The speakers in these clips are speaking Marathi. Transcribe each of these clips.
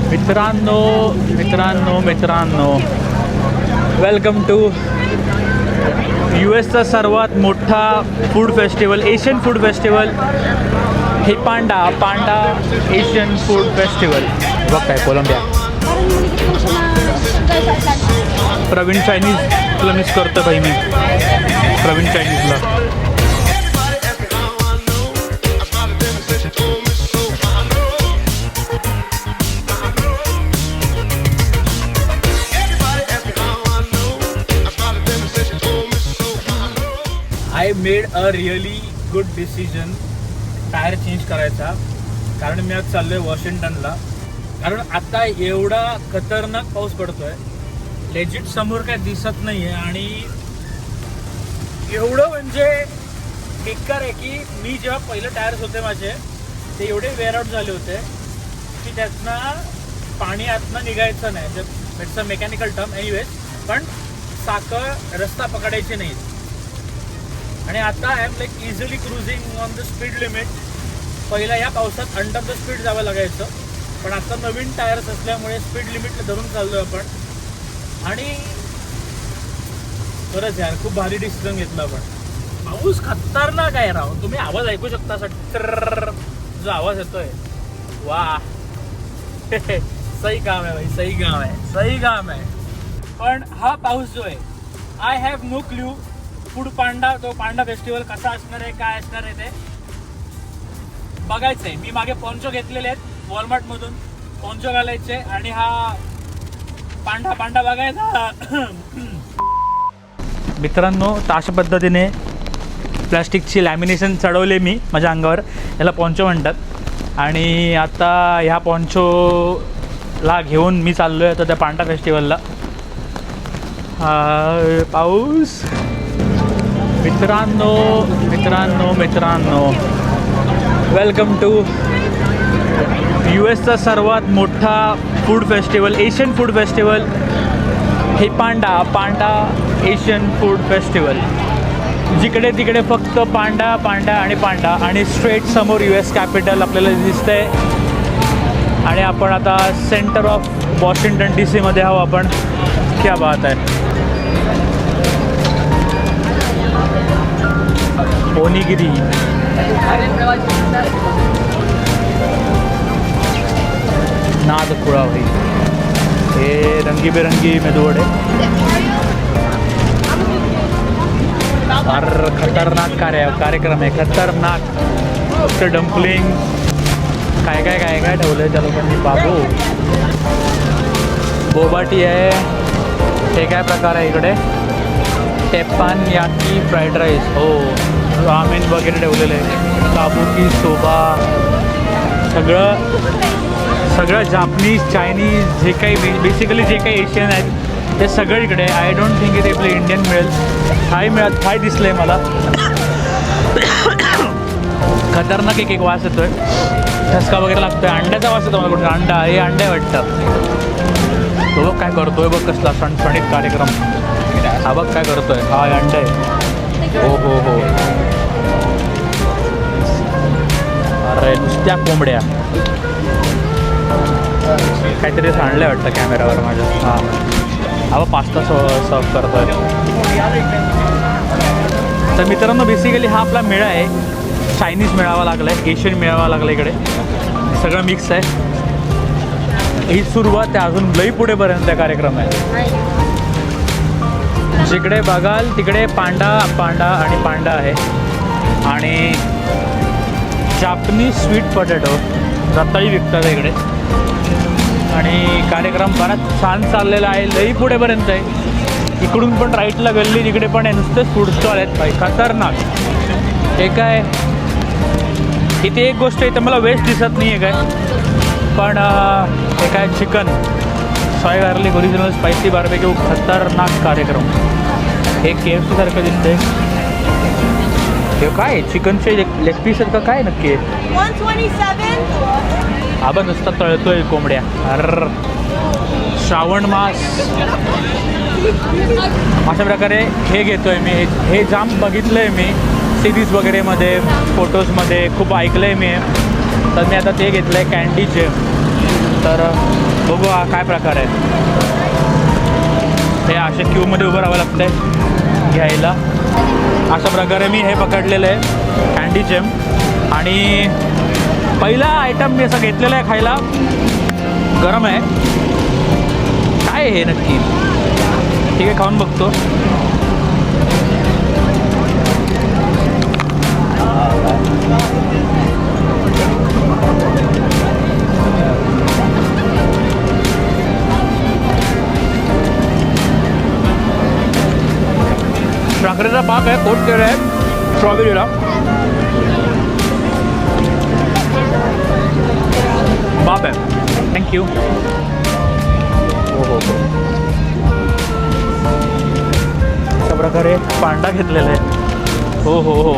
मित्रांनो मित्रांनो मित्रांनो वेलकम टू US चा सर्वात मोठा food festival, Asian food festival हे पांडा एशियन फूड फेस्टिवल. बघ काय कोलंबिया. प्रवीण चायनीजला मिस करतो भाई मी, प्रवीण चायनीजला. I made a really good decision tyre change करायचा, कारण मी आज चाललोय वॉशिंग्टनला. कारण आता एवढा खतरनाक पाऊस पडतोय, लेजिट समोर काय दिसत नाहीये आणि एवढं म्हणजे बेकार आहे की मी जेव्हा पहिले टायर्स होते माझे ते एवढे वेअर आउट झाले होते की त्यातनं पाणी आतनं निघायचं नाही. It's a mechanical term anyways, पण साखर रस्ता पकडायचे नाहीत. आणि आता I am like easily cruising on the speed limit. पहिला या पावसात अंडर द स्पीड जावं लागायचं, पण आता नवीन टायर्स असल्यामुळे स्पीड लिमिटला धरून चाललोय आपण. आणि खरंच यार खूप भारी डिसिजन घेतला आपण. पाऊस खतरनाक आहे राव. तुम्ही आवाज ऐकू शकता असा जो आवाज येतोय. वा सही काम आहे भाई, सही काम आहे, सही काम आहे. पण हा पाऊस जो आहे, I have no clue Foodpanda, तो पांडा फेस्टिवल कसा असणार आहे, काय असणार आहे ते बघायचंय. मी मागे पोंचो घेतलेले आहेत वॉलमार्ट मधून, पोंचो घालायचे आणि हा पांडा बघायचा. मित्रांनो, तर अशा पद्धतीने प्लास्टिकची लॅमिनेशन चढवले मी माझ्या अंगावर, याला पोंचो म्हणतात. आणि आता ह्या पोंचोला घेऊन मी चाललो आहे आता त्या पांडा फेस्टिवलला. पाऊस. मित्रांनो मित्रांनो मित्रांनो वेलकम टू US चा सर्वात मोठा food festival, Asian food festival हे पांडा एशियन फूड फेस्टिवल. जिकडे तिकडे फक्त पांडा आणि स्ट्रेट समोर US कॅपिटल आपल्याला दिसतंय. आणि आपण आता सेंटर ऑफ वॉशिंग्टन DC मध्ये आहोत आपण. क्या बात आहे. ओनिगिरी नाद खुळा भाई. हे रंगीबेरंगी मेदूवडे, फार खतरनाक कार्यक्रम आहे, खतरनाक. डम्पलिंग काय ठेवलं आहे त्या लोकांनी. बाबू बोबाटी आहे. हे काय प्रकार आहे इकडे. टेपान याकी फ्राईड राईस, हो, रामेन वगैरे ठेवलेलं आहे. काबुकी सोबा, सगळं जापनीज चायनीज जे काही बेसिकली जे काही एशियन आहेत ते सगळं इकडे. आय डोंट थिंक इथे आपलं इंडियन मिळेल. थाय दिसलं आहे मला. खतरनाक एक वास येतो आहे, ठसका वगैरे लागतो आहे. अंड्याचा वास येतो मला कुठे. अंडा, हे अंडे वाटतं. तो बघ काय करतोय, बघ कसला सणसणीत कार्यक्रम. हा बघ काय करतोय, हा अंड आहे. हो अरे नुसत्या कोंबड्या. काहीतरी सांडलं वाटतं कॅमेरावर माझ्या. हा पास्ता सर्व करतोय. तर मित्रांनो, बेसिकली हा आपला मेळा आहे. चायनीज मेळावा लागला आहे, एशियन मेळावा लागला इकडे, सगळं मिक्स आहे. ही सुरुवात आहे, अजून लई पुढेपर्यंत कार्यक्रम आहे. जिकडे बघाल तिकडे पांडा आहे. आणि जापनीज स्वीट पोटॅटो रताळी विकतात इकडे. आणि कार्यक्रम बराच छान चाललेला आहे, लई पुढेपर्यंत आहे. इकडून पण राईटला गल्ली तिकडे पण आहे, नुसतेच फूड स्टॉल आहेत भाई, खतरनाक. हे काय इथे एक गोष्ट इथं मला वेस्ट दिसत नाही आहे काय, पण हे काय चिकन सोय गार्लिक ओरिजिनल स्पायसी बार्बेक्यू, खतरनाक कार्यक्रम. हे KFC सारखं दिसतंय. हे काय चिकनचे लेग पीस आहेत का काय नक्की. 127. आबा नुसता तळतोय कोंबड्या. अर श्रावण मास. अशा प्रकारे हे घेतोय मी. हे जाम बघितलं आहे मी सिरीज वगैरेमध्ये, फोटोजमध्ये खूप ऐकलं आहे मी. तर मी आता ते घेतलं आहे कॅन्डीचे. तर बघू हा काय प्रकार आहे. हे अशा क्यूमध्ये उभं राहावं लागतं आहे घ्यायला. अशा प्रकारे मी हे पकडलेलं आहे कँडी जेम. आणि पहिला आयटम मी असं घेतलेला आहे खायला. गरम आहे. काय आहे हे नक्की? ठीक आहे, खाऊन बघतो. साखरेचा पाक आहे, कोट केला आहे स्ट्रॉबेरीला. बाप आहे. थँक्यू. हो हो हो. अशा प्रकारे पांडा घेतलेला आहे. हो हो हो.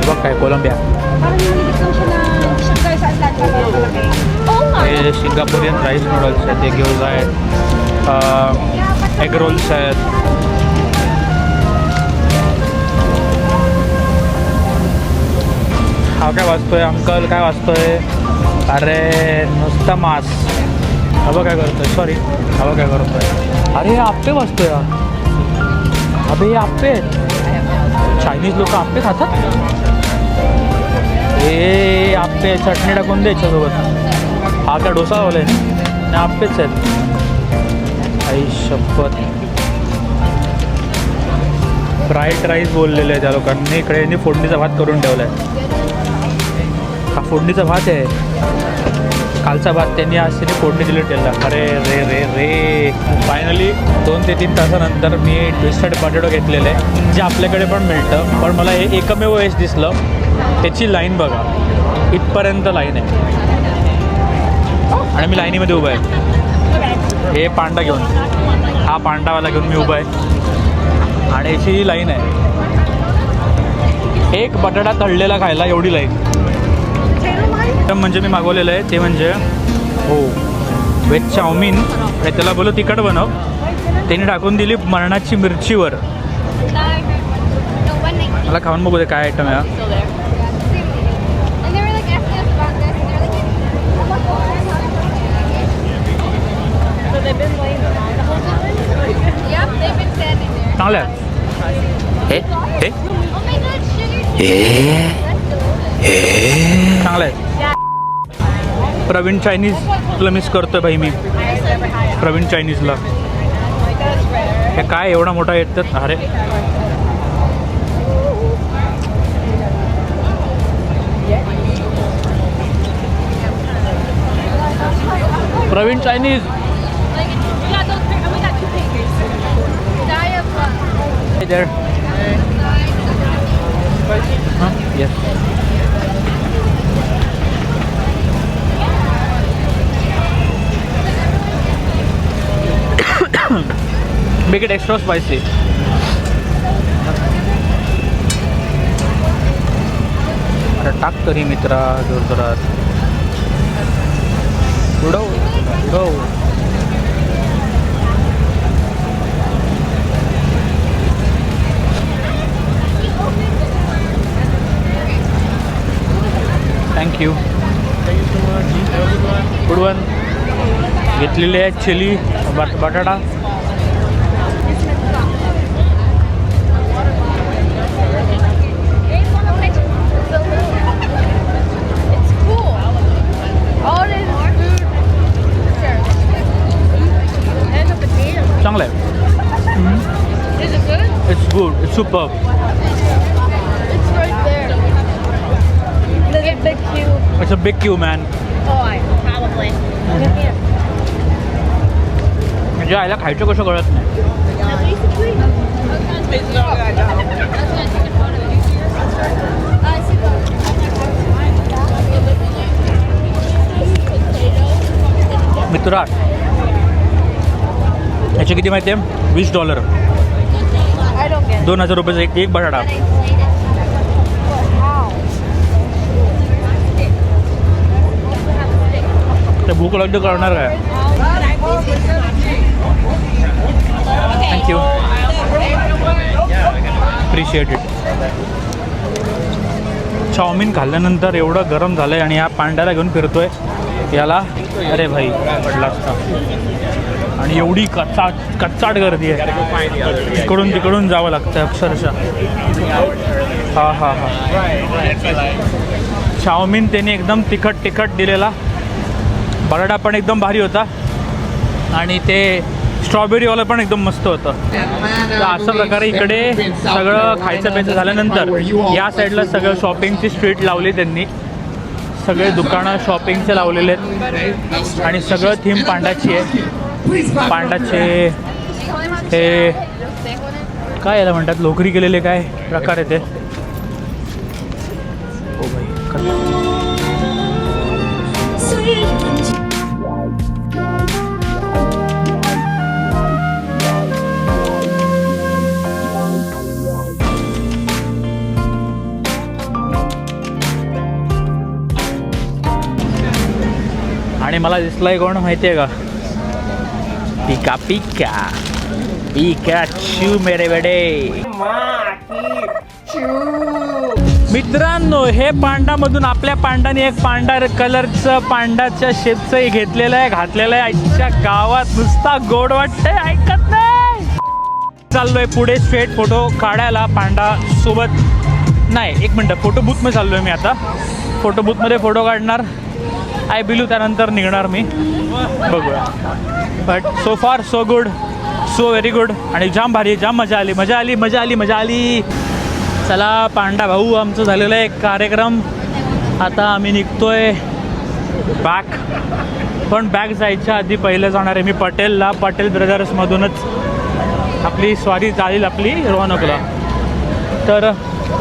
बघ काय कोलंबिया. हे सिंगापुरियन राईस नूडल्स आहेत, ते घेऊन आहेत. एग रोल्स आहेत. हा काय वाचतोय अंकल? काय वाचतोय? अरे नुसता मास. हवं काय करतोय? सॉरी, हवं काय करतोय? अरे हे आप्पे वाचतोय. अबे हे आप्पे. चायनीज लोक आप्पे खातात. हे आप्पे चटणी टाकून दे याच्यासोबत. हा काय डोसा वाला आहे? नाही, आप्पेच आहेत. आई शपथ. फ्राईड राईस बोललेलं आहे त्या लोकांनी. इकडे यांनी फोडणीचा भात करून ठेवला आहे. हा फोडणीचा भात आहे. कालचा भात त्यांनी आज त्यांनी फोडणी दिली त्याला. अरे रे रे रे. फायनली 2 ते 3 तासानंतर मी ट्विस्टेड पोटॅटो घेतलेलं आहे, जे आपल्याकडे पण मिळतं. पण मला हे एकमेव वेळेस दिसलं. त्याची लाईन बघा, इथपर्यंत लाईन आहे. आणि मी लाईनीमध्ये उभा आहे. हे पांडा घेऊन, हा पांडावाला घेऊन मी उभा आहे. आणि याची ही लाईन आहे. एक बटाटा तळलेला खायला एवढी लाईन. म्हणजे मी मागवलेलं आहे ते म्हणजे हो व्हेज चाऊमिन. आणि त्याला बोलो तिखट बनव. त्यांनी टाकून दिली मरणाची मिरचीवर. मला खाऊन बघू दे काय आयटम आहे. चांगलं आहे. चांगलं आहे. प्रवीण चायनीजला मिस करतोय भाई मी. प्रवीण चायनीजला. हे काय एवढा मोठा येतात? अरे Praveen Chinese. there. Huh? Yes. Make it extra spicy. अरे टाक तरी मित्रा जोरजोरात. उडव उडव. Thank you. Good one. घेतलेले आहे चिली बटाटा. चांगलं आहे. It's good. It's super. It's a big queue, man. Probably. म्हणजे आयला खायचं कसं कळत नाही. मित्रा याचे किती माहिती आहे? $20. $2000 एक बटाटा. ते भूक लागली करणार काय? Appreciate it. चाऊमिन खाल्ल्यानंतर एवढं गरम झालं आहे आणि या पांड्याला घेऊन फिरतोय याला. अरे भाई पडला असता. आणि एवढी कच्चाट गर्दी आहे, इकडून तिकडून जावं लागतं अक्षरशः. हा हा हा. चाऊमिन त्याने एकदम तिखट दिलेला. बटाटा पण एकदम भारी होता आणि ते स्ट्रॉबेरीवालं पण एकदम मस्त होतं. तर अशा प्रकारे इकडे सगळं खायचं प्यायचं झाल्यानंतर या साईडला सगळं शॉपिंगची स्ट्रीट लावली त्यांनी. सगळे दुकानं शॉपिंगचे लावलेले आहेत आणि सगळं थीम पांडाची आहे. पांडाचे हे काय याला म्हणतात, लोकरी केलेले काय प्रकार आहे ते. ओ भाई आणि मला दिसलाय कोण माहिती आहे का, पिका पिका पिकाचू मेरे बेडे. मित्रांनो, हे पांडामधून आपल्या पांडाने एक पांढा कलरचं पांडाच्या शेपचं घेतलेलं आहे, घातलेलं आहे. आजच्या गावात नुसता गोड वाटतंय, ऐकत नाही. चाललोय पुढे स्ट्रेट फोटो काढायला पांडा सोबत. नाही, एक मिनटं, फोटो बूथमध्ये चाललोय मी आता. फोटो बूथमध्ये फोटो काढणार. आय बिलीव त्यानंतर निघणार मी, बघूया. बट सो फार so good, so very good. आणि जाम भारी, जाम मजा आली. चला पांडा भाऊ, आमचं झालेलं आहे कार्यक्रम. आता आम्ही निघतोय बॅक. पण बॅक जायच्या आधी पहिलं जाणार आहे मी पटेलला. पटेल ब्रदर्समधूनच आपली स्वारी चालेल आपली रोहनकला. तर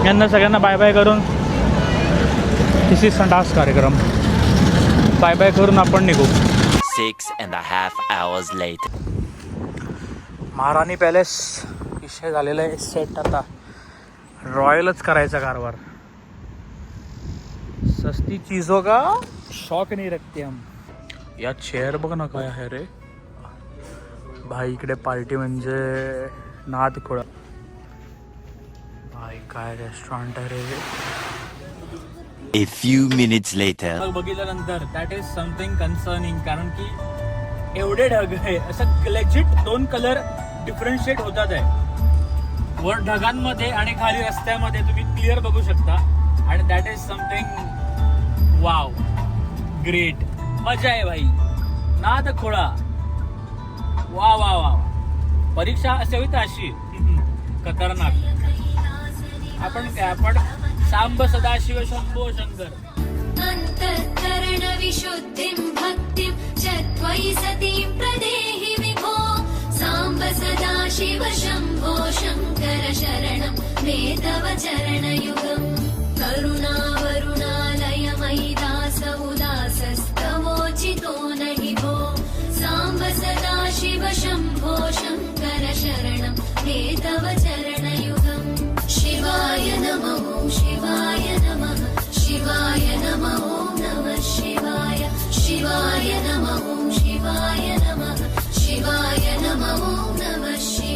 यांना सगळ्यांना बाय बाय करून दिस इज संडास कार्यक्रम. बाय बाय करून आपण निघू. 6.5 hours later. महाराणी पॅलेस विषय झालेला आहे सेट. आता रॉयलच करायचा कारभार. सस्ती चीजों का शौक नाही रखते हम. या चेअर बघ ना काय आहे रे भाई. इकडे पार्टी म्हणजे नाद खोळा भाई. काय रेस्टॉरंट आहे रे. A few minutes later. बघितल्यानंतर दॅट इज समथिंग कन्सर्निंग. कारण की एवढे ढग आहे, असं लेजिट 2 कलर डिफरन्शिएट होतात आहे. वर ढगांमध्ये आणि खाली रस्त्यामध्ये तुम्ही क्लिअर बघू शकता. आणि that is something wow, great. मजा आहे भाई. नाद खोळा. वा वा वा. परीक्षा असे होती अशी खतरनाक. आपण सांब सदाशिव शंभो शंकर. अंतःकरण विशुद्धिं भक्तिं च त्वयि सतीं प्रदेहि विभो. सांब सदाशिव शंभो शंकर शरणं मे तव चरणयुगम्. करुणावरुणालय मयि दास उदासस्तवोचितो नहि भो. सांब सदाशिव शंभो शंकर शरणं मे तव चरणयुगम्. शिवाय नमः शिवाय नमः शिवाय नमः नमः शिवाय. शिवाय नमः शिवाय नमः शिवाय नमः नमः शिवाय.